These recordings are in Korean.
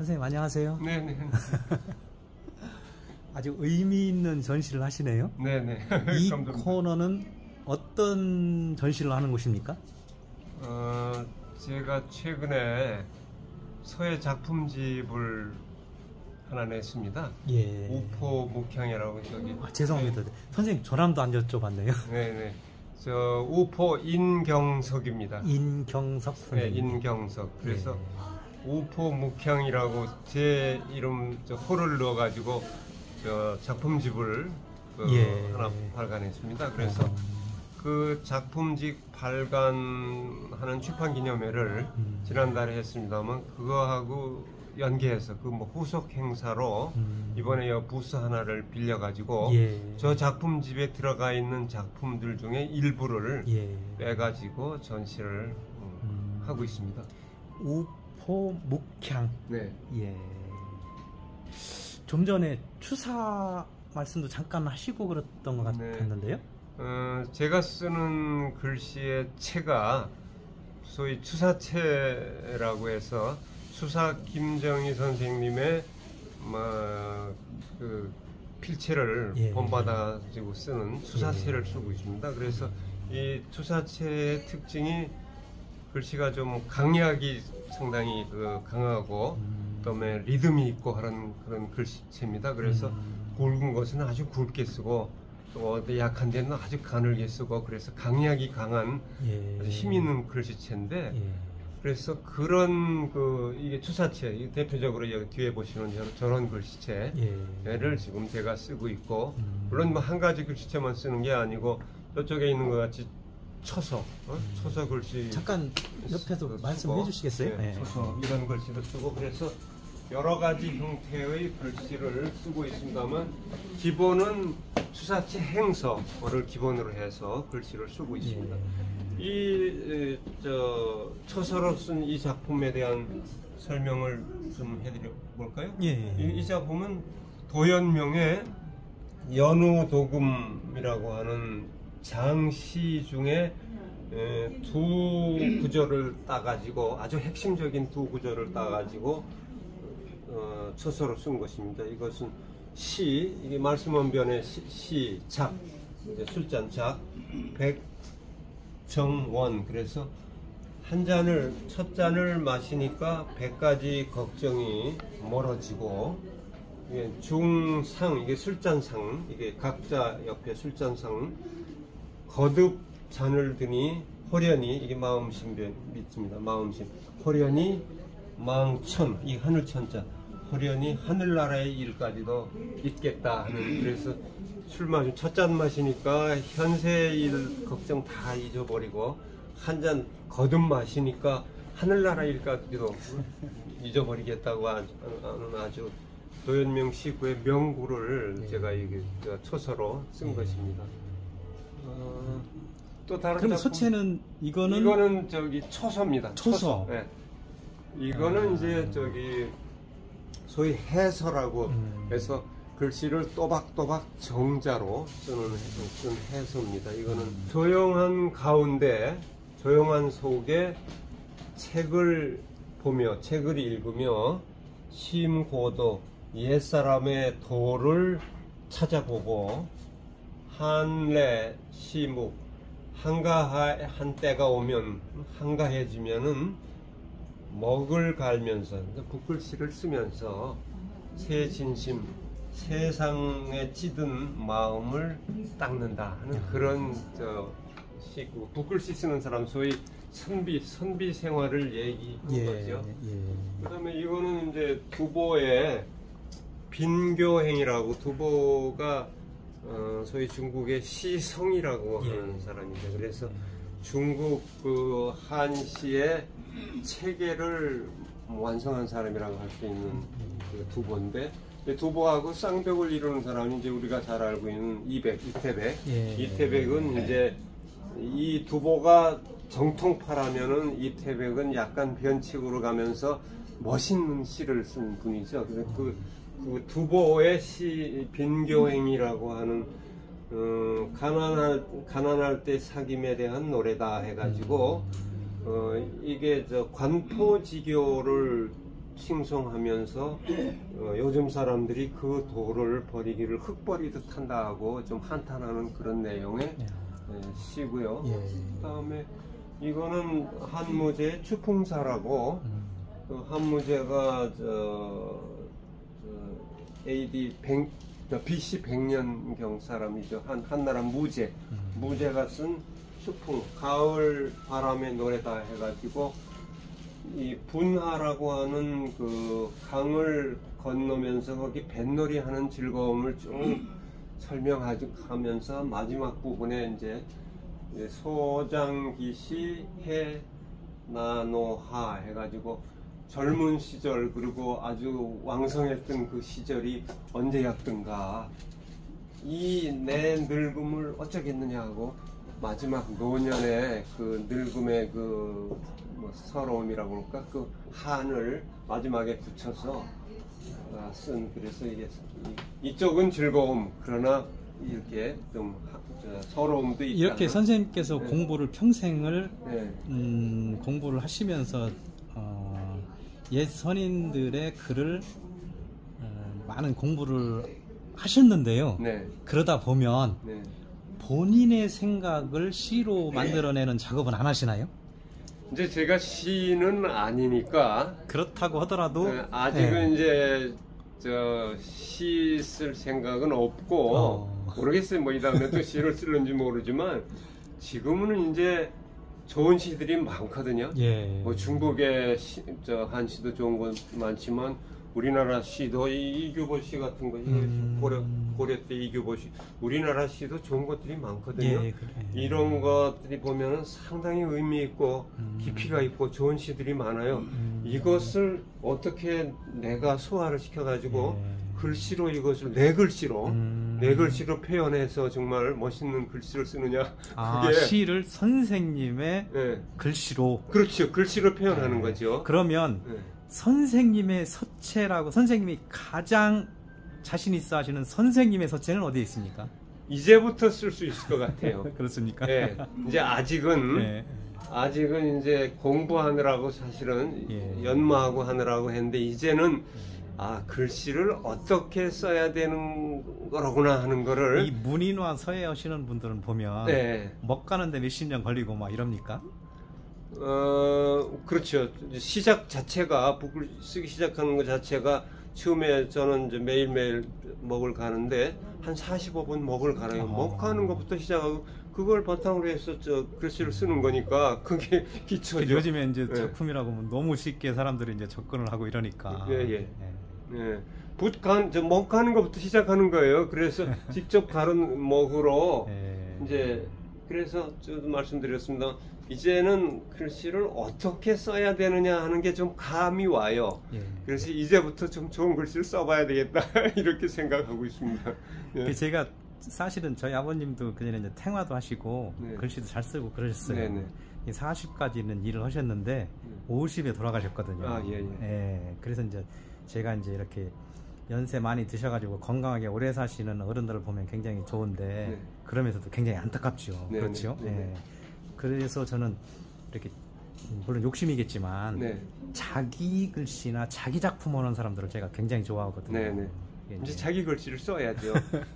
선생님 안녕하세요. 네네. 아주 의미 있는 전시를 하시네요. 네네. 이 코너는 어떤 전시를 하는 곳입니까? 제가 최근에 서예 작품집을 하나 냈습니다. 예. 우포 묵향이라고 저기. 죄송합니다. 네. 선생님 전함도 안 여쭤봤네요. 네네. 저 우포 인경석입니다. 인경석 선생님. 네, 인경석. 그래서 예. 우포 묵향이라고 제 이름 저 호를 넣어가지고 저 작품집을 하나 발간했습니다. 그래서 그 작품집 발간하는 출판기념회를 지난달에 했습니다만 그거하고 연계해서 그 뭐 후속 행사로 이번에 부스 하나를 빌려가지고 저 작품집에 들어가 있는 작품들 중에 일부를 빼가지고 전시를 하고 있습니다. 우포 묵향. 네. 예. 좀 전에 추사 말씀도 잠깐 하시고 그랬던 것 같았는데요. 제가 쓰는 글씨의 체가 소위 추사체라고 해서 추사 김정희 선생님의 그 필체를 본받아가지고 쓰는 추사체를 쓰고 있습니다. 그래서 이 추사체의 특징이 글씨가 좀 강약이 상당히 강하고 그다음에 리듬이 있고 하는 그런 글씨체입니다. 그래서 굵은 것은 아주 굵게 쓰고 또 약한 데는 아주 가늘게 쓰고 그래서 강약이 강한 아주 힘 있는 글씨체인데 그래서 그런 이게 추사체 대표적으로 여기 뒤에 보시는 저런 글씨체를 지금 제가 쓰고 있고 물론 뭐 한 가지 글씨체만 쓰는 게 아니고 저쪽에 있는 것 같이 초서 글씨 잠깐 옆에서 말씀해 주시겠어요? 네, 초서 이런 글씨도 쓰고 그래서 여러 가지 형태의 글씨를 쓰고 있습니다만 기본은 추사체 행서를 기본으로 해서 글씨를 쓰고 있습니다. 이 초서로 쓴 이 작품에 대한 설명을 좀 해드려 볼까요? 이 작품은 도연명의 연우도금이라고 하는 장시 중에 두 구절을 따가지고 아주 핵심적인 두 구절을 따가지고 초서로 쓴 것입니다. 이것은 시, 이게 말씀원변의 시, 작, 이제 술잔작, 백정원. 그래서 한 잔을, 첫 잔을 마시니까 100가지 걱정이 멀어지고, 이게 중상, 이게 술잔상, 이게 각자 옆에 술잔상, 거듭 잔을 드니 호련히, 이게 마음심변 믿습니다. 마음심. 호련히 망천, 이 하늘천자. 호련히 하늘나라의 일까지도 있겠다 하는. 그래서 술 마시면 첫 잔 마시니까 현세의 일 걱정 다 잊어버리고 한 잔 거듭 마시니까 하늘나라 일까지도 잊어버리겠다고 하는 아주 도연명 시구의 명구를 제가 이게 초서로 쓴 것입니다. 또 다른 그럼 작품, 소체는 이거는 저기 초서입니다. 초서. 네. 이거는 이제 저기 소위 해서라고 해서 글씨를 또박또박 정자로 쓴 해서입니다. 이거는 조용한 가운데, 조용한 속에 책을 보며, 책을 읽으며 심고도 옛사람의 도를 찾아보고 한래 시묵 한가한 때가 오면 한가해지면은 먹을 갈면서 붓글씨를 쓰면서 새 진심 세상에 찌든 마음을 닦는다 하는 그런 시고 붓글씨 쓰는 사람 소위 선비 생활을 얘기한 거죠. 그 다음에 이거는 이제 두보의 빈교행이라고 두보가 소위 중국의 시성이라고 하는 사람인데 그래서 중국 그 한시의 체계를 완성한 사람이라고 할 수 있는 그 두보인데 두보하고 쌍벽을 이루는 사람이 이제 우리가 잘 알고 있는 이태백. 이태백은 이제 이 두보가 정통파라면은 이태백은 약간 변칙으로 가면서 멋있는 시를 쓴 분이죠. 그래서 그 두보의 시 빈교행이라고 하는 가난할 때 사귐에 대한 노래다 해가지고 이게 관포지교를 칭송하면서 요즘 사람들이 그 돌을 버리기를 흙버리듯 한다 하고 좀 한탄하는 그런 내용의 시고요. 예. 그다음에 이거는 한무제 추풍사라고 그 한무제가 AD 100, BC 100년경 사람이죠. 한나라 무제가 쓴 추풍, 가을 바람의 노래다 해가지고 이 분하라고 하는 그 강을 건너면서 거기 뱃놀이 하는 즐거움을 좀 설명하면서 마지막 부분에 이제 소장기시 해나노하 해가지고 젊은 시절 그리고 아주 왕성했던 그 시절이 언제였던가 이 내 늙음을 어쩌겠느냐 하고 마지막 노년의 그 늙음의 그 서러움이라고 할까 그 한을 마지막에 붙여서 쓴 그래서 이게 이쪽은 즐거움 그러나 이렇게 좀 서러움도 있다. 이렇게 선생님께서 네. 공부를 평생을 네. 공부를 하시면서 옛 선인들의 글을 많은 공부를 하셨는데요. 네. 그러다 보면 네. 본인의 생각을 시로 만들어내는 작업은 안 하시나요? 이제 제가 시는 아니니까 그렇다고 하더라도 아직은 이제 시 쓸 생각은 없고 모르겠어요. 뭐 이 다음에 또 시를 쓸는지 모르지만 지금은 이제 좋은 시들이 많거든요. 예. 뭐 중국의 한시도 좋은 건 많지만 우리나라 시도 이규보 시 같은 거 고려 때 이규보 시 우리나라 시도 좋은 것들이 많거든요. 예, 그래. 이런 것들이 보면은 상당히 의미 있고 깊이가 있고 좋은 시들이 많아요. 이것을 어떻게 내가 소화를 시켜가지고 글씨로 이것을 내 글씨로 표현해서 정말 멋있는 글씨를 쓰느냐. 그게 시를 선생님의 글씨로. 그렇죠. 글씨로 표현하는 거죠. 그러면 선생님의 서체라고 선생님이 가장 자신 있어 하시는 선생님의 서체는 어디에 있습니까? 이제부터 쓸 수 있을 것 같아요. 그렇습니까? 네. 이제 아직은 이제 공부하느라고 사실은 연마하고 하느라고 했는데 이제는 글씨를 어떻게 써야 되는 거라구나 하는 거를 이 문인화 서예 하시는 분들은 보면 먹 가는데 몇십 년 걸리고 막 이럽니까? 그렇죠. 시작 자체가 북을 쓰기 시작하는 것 자체가 처음에 저는 이제 매일매일 먹을 가는데 한 45분 먹을 가요. 먹 가는 것부터 시작하고 그걸 바탕으로 해서 글씨를 쓰는 거니까 그게 기초죠. 요즘에 이제 작품이라고 하면 너무 쉽게 사람들이 이제 접근을 하고 이러니까. 먹 가는 것부터 시작하는 거예요. 그래서 직접 가른 먹으로 이제 그래서 저도 말씀드렸습니다. 이제는 글씨를 어떻게 써야 되느냐 하는 게 좀 감이 와요. 그래서 이제부터 좀 좋은 글씨를 써봐야 되겠다 이렇게 생각하고 있습니다. 제가 사실은 저희 아버님도 그전에 이제 탱화도 하시고 글씨도 잘 쓰고 그러셨어요. 40까지는 일을 하셨는데 50에 돌아가셨거든요. 그래서 이제 제가 이제 이렇게 연세 많이 드셔가지고 건강하게 오래 사시는 어른들을 보면 굉장히 좋은데 그러면서도 굉장히 안타깝죠. 그렇죠. 그래서 저는 이렇게 물론 욕심이겠지만 자기 글씨나 자기 작품 하는 사람들을 제가 굉장히 좋아하거든요. 이제 자기 글씨를 써야죠.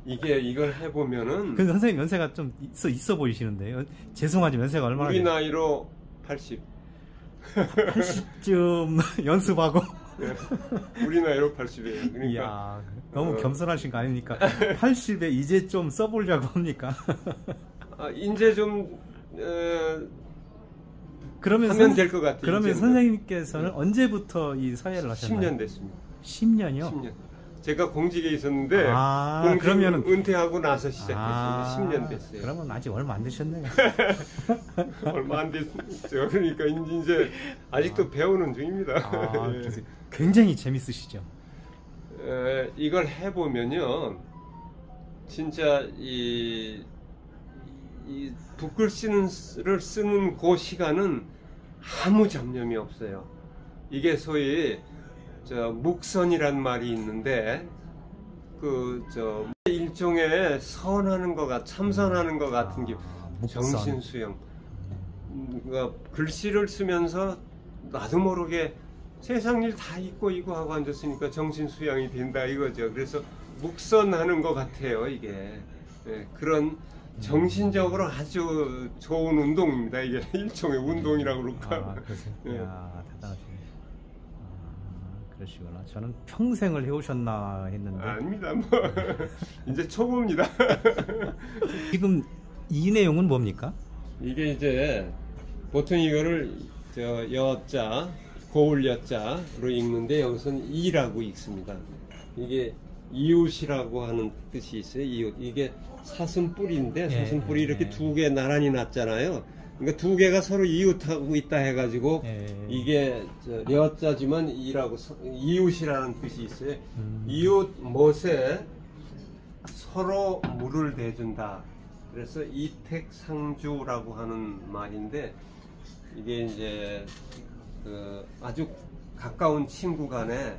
이걸 해보면은. 근데 선생님 연세가 좀 있어 보이시는데요. 죄송하지만 연세가 얼마나? 우리 나이로 80. 80쯤 연습하고. 우리 나이로 80이에요. 그러니까. 이야, 너무 겸손하신 거 아닙니까? 80에 이제 좀 써보려고 합니까? 이제 좀 그러면 하면 될 것 같아요. 그러면 이제는. 선생님께서는 언제부터 이 서예를 하셨나요? 10년 됐습니다. 10년이요? 10년. 제가 공직에 있었는데 그러면 은퇴하고 나서 시작했습니다. 10년 됐어요. 그러면 아직 얼마 안 되셨네요. 얼마 안 됐죠. 그러니까 이제 아직도 배우는 중입니다. 굉장히 재밌으시죠? 이걸 해보면요, 진짜 이 붓글씨를 쓰는 그 시간은 아무 잡념이 없어요. 이게 소위 묵선이란 말이 있는데 일종의 선하는 것 참선하는 것 같은 게 정신수영. 그러니까 글씨를 쓰면서 나도 모르게 세상 일 다 잊고 이거 하고 앉았으니까 정신 수양이 된다 이거죠. 그래서 묵선하는 것 같아요 이게. 예, 그런 정신적으로 아주 좋은 운동입니다. 이게 일종의 운동이라고 그럴까. 아, 그러세요? 예. 이야, 대단하시네. 아, 그러시구나. 저는 평생을 해오셨나 했는데. 아닙니다. 뭐 이제 초보입니다. 지금 이 내용은 뭡니까? 이게 이제 보통 이거를 여자, 고울 여자로 읽는데 여기서는 이라고 읽습니다. 이게 이웃이라고 하는 뜻이 있어요. 이웃. 이게 사슴뿔인데 사슴뿔이 이렇게 두 개 나란히 났잖아요. 그러니까 두 개가 서로 이웃하고 있다 해가지고 이게 여자지만 이라고 이웃이라는 뜻이 있어요. 이웃 못에 서로 물을 대준다. 그래서 이택상주라고 하는 말인데 이게 이제 아주 가까운 친구 간에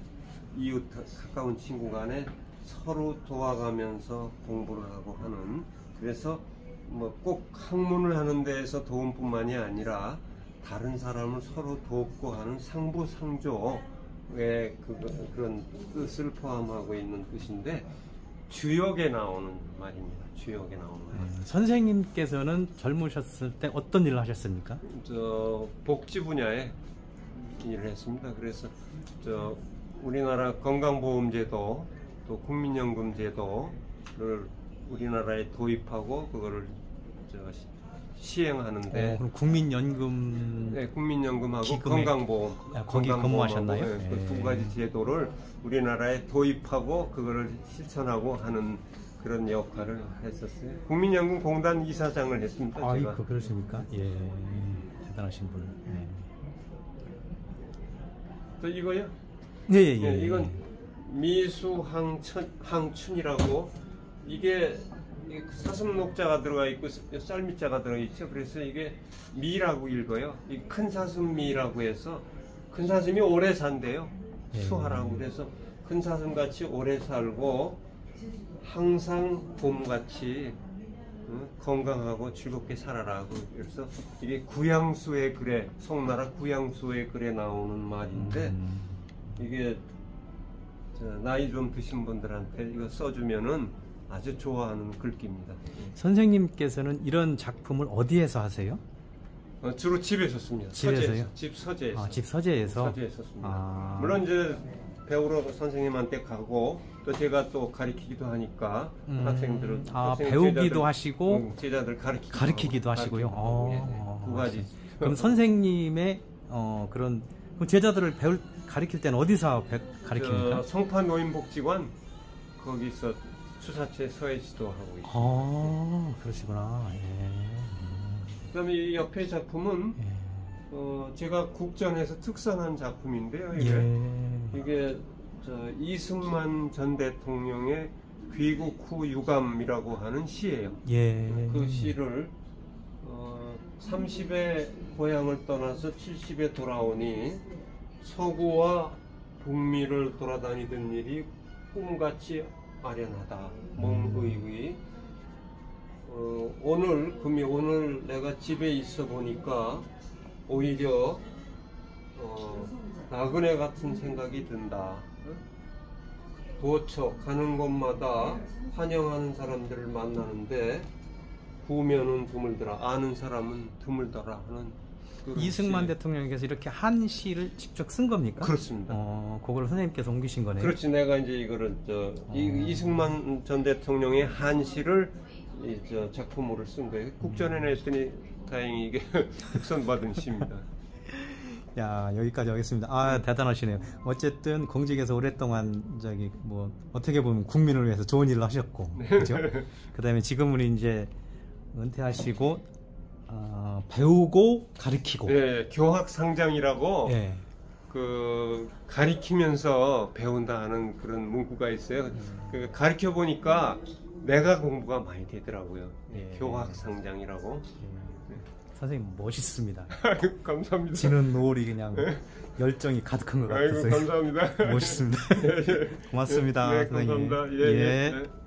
이웃 가까운 친구 간에 서로 도와가면서 공부를 하고 하는, 그래서 뭐 꼭 학문을 하는 데에서 도움뿐만이 아니라 다른 사람을 서로 돕고 하는 상부상조의 그런 뜻을 포함하고 있는 뜻인데 주역에 나오는 말입니다. 주역에 나오는 말. 선생님께서는 젊으셨을 때 어떤 일을 하셨습니까? 복지 분야에 일을 했습니다. 그래서 우리나라 건강보험제도 또 국민연금제도를 우리나라에 도입하고 그거를 시행하는데. 그럼 국민연금. 네, 국민연금하고 기금에, 건강보험. 거기 근무하셨나요? 네, 그 두 가지 제도를 우리나라에 도입하고 그거를 실천하고 하는 그런 역할을 했었어요. 국민연금공단 이사장을 했습니다. 제가. 그러십니까? 예, 대단하신 분. 예. 또 이거요? 예. 이건 미수항춘이라고, 이게 사슴 녹자가 들어가 있고 쌀미자가 들어 있죠. 그래서 이게 미라고 읽어요. 이 큰 사슴미라고 해서 큰 사슴이 오래 산대요. 수하라고. 그래서 큰 사슴 같이 오래 살고 항상 봄같이 건강하고 즐겁게 살아라. 그래서 이게 구양수의 글에, 송나라 구양수의 글에 나오는 말인데 이게 나이 좀 드신 분들한테 이거 써주면은 아주 좋아하는 글귀입니다. 선생님께서는 이런 작품을 어디에서 하세요? 주로 집에서 씁니다. 집에서요? 집 서재에서. 집 서재에서? 서재에서 씁니다. 물론 이제 배우러 선생님한테 가고 또 제가 또 가르치기도 하니까 학생들은 배우기도 제자들, 하시고 제자들 가르치기도 하시고요. 두 가지. 그럼 선생님의 그런 제자들을 가르칠 때는 어디서 가르칩니까? 성파 노인복지관 거기서 수사체 서예지도 하고 있습니다. 그러시구나. 그다음에 이 옆에 작품은 제가 국전에서 특선한 작품인데요. 이게 이승만 전 대통령의 귀국 후 유감이라고 하는 시예요. 그 시를 30에 고향을 떠나서 70에 돌아오니 서구와 북미를 돌아다니던 일이 꿈같이 아련하다. 몸의의. 오늘 내가 집에 있어 보니까 오히려 나그네 같은 생각이 든다. 도처 가는 곳마다 환영하는 사람들을 만나는데 구면은 드물더라, 아는 사람은 드물더라 하는. 이승만 대통령께서 이렇게 한 시를 직접 쓴 겁니까? 그렇습니다. 그걸 선생님께서 옮기신 거네요. 그렇지. 내가 이제 이거를 이승만 전 대통령의 한 시를 작품으로 쓴 거예요. 국전에 냈더니 다행히 이게 특선 받은 시입니다. 야, 여기까지 하겠습니다. 대단하시네요. 어쨌든 공직에서 오랫동안 어떻게 보면 국민을 위해서 좋은 일을 하셨고, 그렇죠? 그다음에 지금은 이제 은퇴하시고 배우고 가르치고. 네, 교학상장이라고. 가리키면서 배운다 하는 그런 문구가 있어요. 가르쳐 보니까 내가 공부가 많이 되더라고요. 교학상장이라고. 선생님 멋있습니다. 감사합니다. 지는 노을이 그냥 열정이 가득한 것 같아서. 감사합니다. 멋있습니다. 고맙습니다. 네, 감사합니다. 선생님.